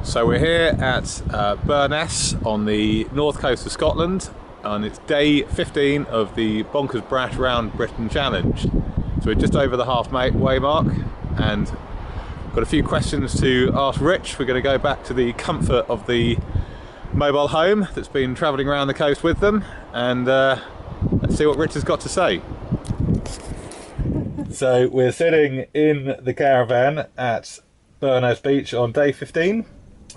So we're here at Burness on the north coast of Scotland, and it's day 15 of the Bonkers Brash Round Britain Challenge. So we're just over the halfway mark, and got a few questions to ask Rich. We're going to go back to the comfort of the mobile home that's been travelling around the coast with them, and let's see what Rich has got to say. So we're sitting in the caravan at Burness Beach on day 15.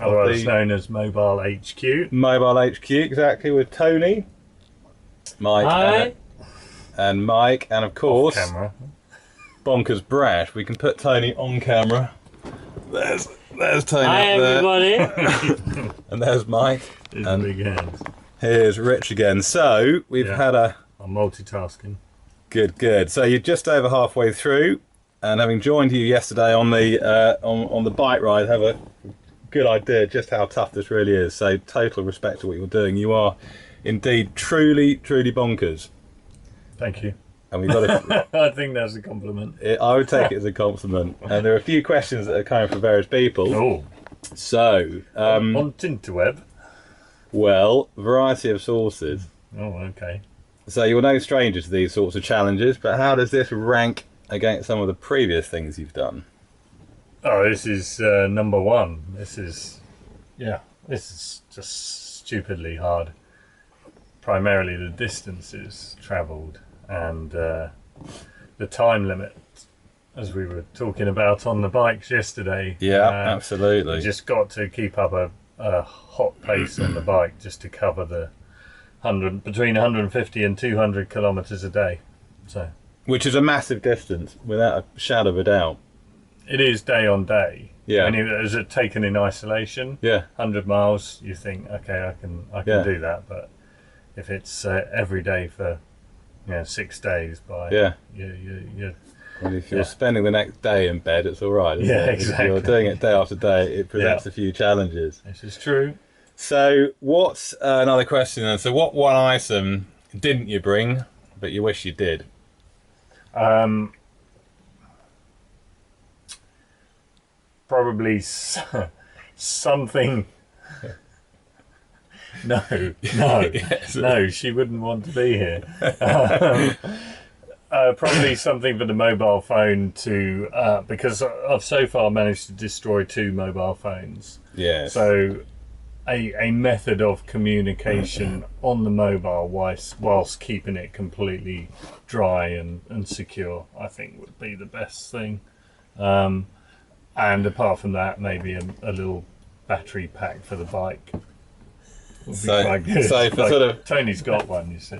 Otherwise known as Mobile HQ. Mobile HQ, exactly, with Tony, Mike, and Mike, and of course, camera. Bonkers Brash. We can put Tony on camera. There's Tony Hi up there. everybody. And there's Mike. And big hands. Here's Rich again. So we've had I'm multitasking. Good. So you're just over halfway through, and having joined you yesterday on the on the bike ride, have a good idea just how tough this really is. So total respect to what you're doing. You are indeed truly bonkers. Thank you. And we've got to, I think that's a compliment. I would take it as a compliment. And there are a few questions that are coming from various people. Oh. So On Tinterweb. well, variety of sources. Oh, okay. So you're no stranger to these sorts of challenges, but how does this rank against some of the previous things you've done? Oh, this is number one. This is just stupidly hard. Primarily the distances travelled and the time limit, as we were talking about on the bikes yesterday. Yeah, absolutely. You just got to keep up a hot pace on the bike just to cover the between 150 and 200 kilometres a day. So, which is a massive distance, without a shadow of a doubt. it is day on day. Yeah. And is it taken in isolation? Yeah. 100 miles, you think, okay, I can Yeah. do that. But if it's every day for 6 days, Yeah. you And if you're spending the next day in bed, it's all right. Isn't Yeah, it? exactly. If you're doing it day after day, it presents a few challenges. this is true. So, what's another question then? So, what one item didn't you bring, but you wish you did? Probably something. No, Yes. no, she wouldn't want to be here. Probably something for the mobile phone to, because I've so far managed to destroy 2 mobile phones. Yes. So a method of communication on the mobile whilst keeping it completely dry and secure, I think would be the best thing. And apart from that, maybe a little battery pack for the bike. Would be quite good. So for sort of Tony's got one, you see.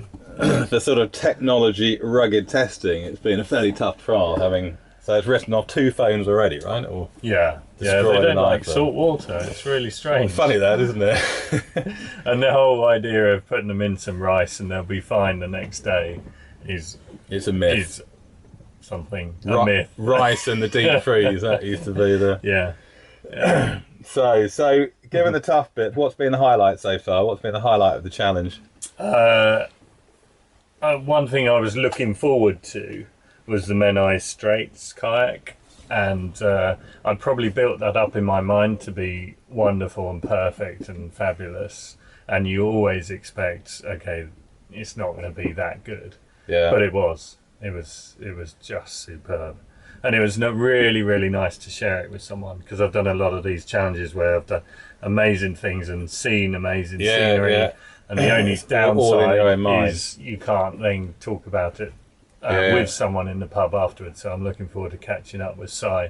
for sort of technology rugged testing, it's been a fairly tough trial. So it's written off 2 phones already, right? Or Yeah, they Destroyed don't an like iPhone. salt water. It's really strange. funny that, isn't it? And the whole idea of putting them in some rice and they'll be fine the next day is It's a myth. is something a myth. Rice and the deep freeze, that used to be the. Yeah. So given the tough bit, what's been the highlight so far? What's been the highlight of the challenge? One thing I was looking forward to was the Menai Straits kayak, and I'd probably built that up in my mind to be wonderful and perfect and fabulous. And you always expect, okay, it's not going to be that good, Yeah. but it was. It was just superb, and it was really nice to share it with someone, because I've done a lot of these challenges where I've done amazing things and seen amazing scenery. Yeah. And the only All in your own downside mind. is you can't then talk about it with someone in the pub afterwards. So I'm looking forward to catching up with Si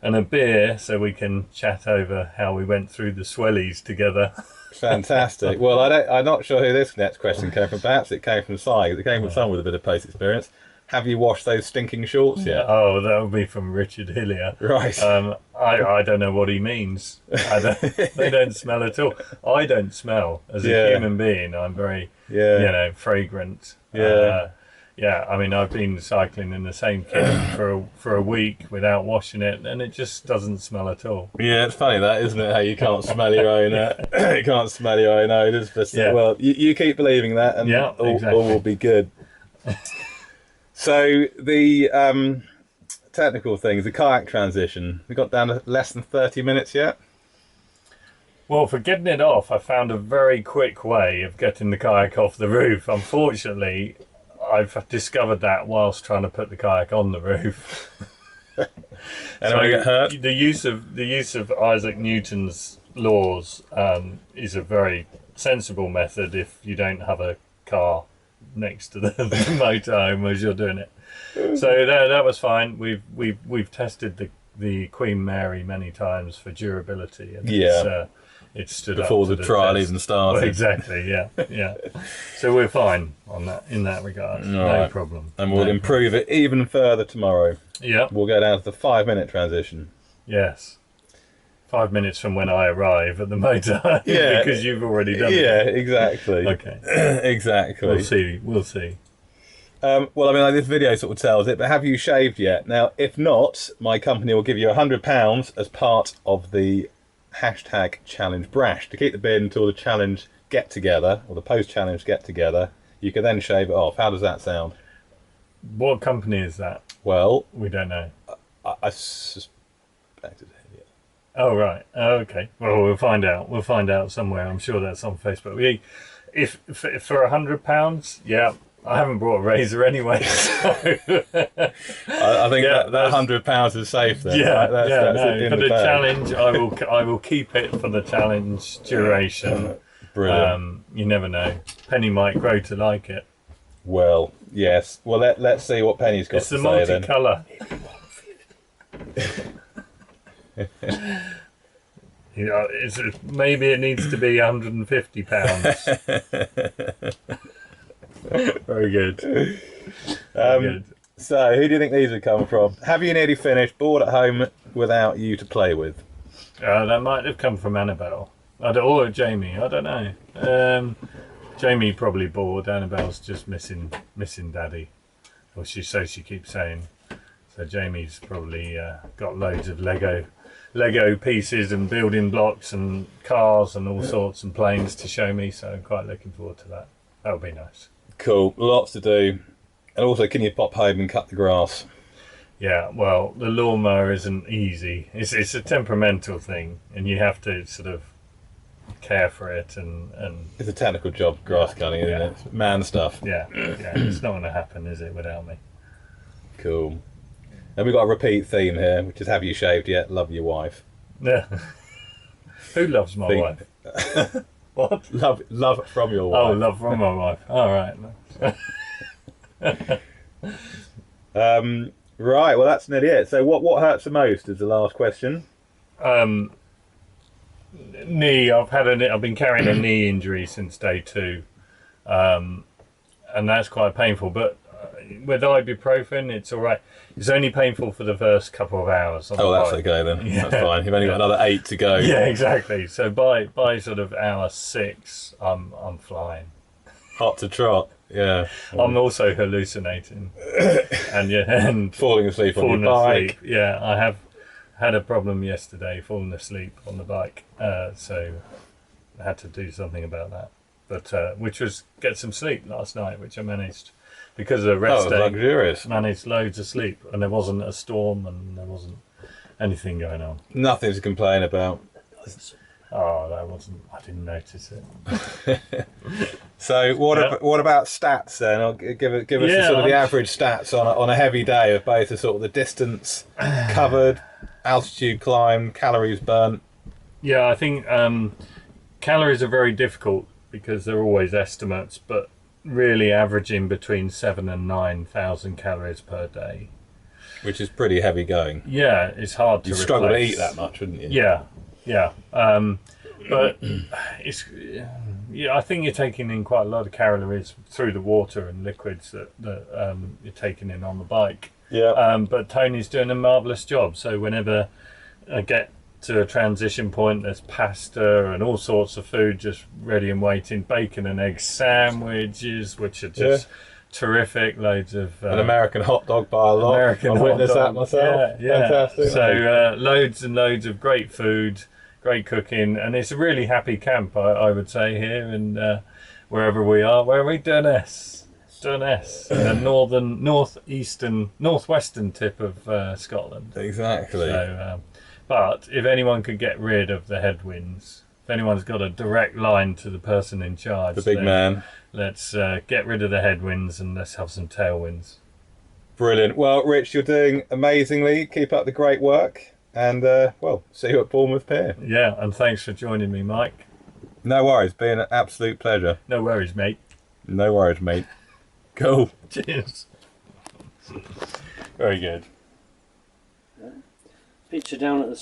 and a beer so we can chat over how we went through the swellies together. Fantastic. Well, I'm not sure who this next question came from. Perhaps it came from Si. It came from someone with a bit of post experience. Have you washed those stinking shorts yet? Oh, that would be from Richard Hillier. Right. I don't know what he means. They don't smell at all. I don't smell as a human being. I'm very, fragrant. Yeah. I mean, I've been cycling in the same kit for a week without washing it, and it just doesn't smell at all. Yeah, it's funny that, isn't it? How you can't smell your own, you can't smell your own odours. But well, you keep believing that, and all will be good. So the technical things, the kayak transition, we got down to less than 30 minutes yet. Well, for getting it off, I found a very quick way of getting the kayak off the roof. Unfortunately, I've discovered that whilst trying to put the kayak on the roof. Anyone get hurt? The use of Isaac Newton's laws is a very sensible method if you don't have a car next to the motorhome as you're doing it. So that was fine. We've tested the Queen Mary many times for durability, and it's stood Before up to the trial test. even started. Well, exactly, yeah. So we're fine on that in that regard. No problem. And we'll improve it even further tomorrow. Yeah. We'll go down to the 5-minute transition. Yes. 5 minutes from when I arrive at the motor. Yeah. Because you've already done it. Yeah, exactly. Okay. Exactly. We'll see. Well, I mean, like, this video sort of tells it, but have you shaved yet? Now, if not, my company will give you £100 as part of the #challenge Brash to keep the beard until the challenge get together, or the post-challenge get together. You can then shave it off. How does that sound? What company is that? Well, We don't know. I suspected it. Oh, right. Oh, okay. Well, we'll find out. We'll find out somewhere. I'm sure that's on Facebook. If for £100, yeah. I haven't brought a razor anyway. So. I think that £100 is safe then. Yeah, That's for the challenge, I will keep it for the challenge duration. Brilliant. You never know. Penny might grow to like it. Well, yes. Well, let's see what Penny's got It's to the say then. multicolour. Maybe it needs to be £150. Very good. Very good. So, who do you think these would come from? Have you nearly finished? Bored at home without you to play with? That might have come from Annabelle. Or Jamie. I don't know. Jamie probably bored. Annabelle's just missing Daddy. Or she keeps saying. So Jamie's probably got loads of Lego pieces and building blocks and cars and all sorts and planes to show me. So I'm quite looking forward to that. That'll be nice. Cool. Lots to do. And also, can you pop home and cut the grass? Yeah, well, the lawnmower isn't easy. It's a temperamental thing, and you have to sort of care for it and It's a technical job, grass cutting, isn't it? It's man stuff. yeah, it's not going to happen, is it, without me? Cool. And we've got a repeat theme here, which is have you shaved yet? Love your wife. Yeah. Who loves my wife? What? Love from your wife. Oh, love from my wife. All right. Right, well that's nearly it. So what hurts the most is the last question. Knee. I've been carrying a knee injury since day 2, and that's quite painful. But with ibuprofen, it's all right. It's only painful for the first couple of hours. Oh, that's okay then. Yeah. That's fine. You've only got another 8 to go. Yeah, exactly. So by sort of hour 6, I'm flying. Hot to trot. Yeah. I'm also hallucinating and Falling asleep on your bike. Yeah, I have had a problem yesterday, falling asleep on the bike. So I had to do something about that. But which was get some sleep last night, which I managed because of the rest day. Luxurious. Managed loads of sleep, and there wasn't a storm, and there wasn't anything going on. Nothing to complain about. Oh, I didn't notice it. So what about stats then? I'll give us the average stats on a heavy day of both the sort of the distance covered, altitude climbed, calories burnt. Yeah, I think calories are very difficult because they're always estimates, but really averaging between 7,000 and 9,000 calories per day. Which is pretty heavy going. Yeah, it's hard to You'd replace. struggle to eat that much, wouldn't you? Yeah. But I think you're taking in quite a lot of calories through the water and liquids that you're taking in on the bike. Yeah. But Tony's doing a marvellous job. So whenever I get to a transition point, there's pasta and all sorts of food just ready and waiting. Bacon and egg sandwiches, which are just terrific. Loads of an American hot dog by a lot. I've witnessed that myself. Yeah. Fantastic. So loads and loads of great food, great cooking, and it's a really happy camp, I would say, here and wherever we are. Where are we? Burness, the northwestern tip of Scotland. Exactly. So, but if anyone could get rid of the headwinds if anyone's got a direct line to the person in charge, The big then man. let's get rid of the headwinds and let's have some tailwinds. Brilliant. Well, Rich, you're doing amazingly. Keep up the great work. And, well, see you at Bournemouth Pier. Yeah, and thanks for joining me, Mike. No worries. Been an absolute pleasure. No worries, mate. No worries, mate. Cool. Cheers. Very good. Picture down at the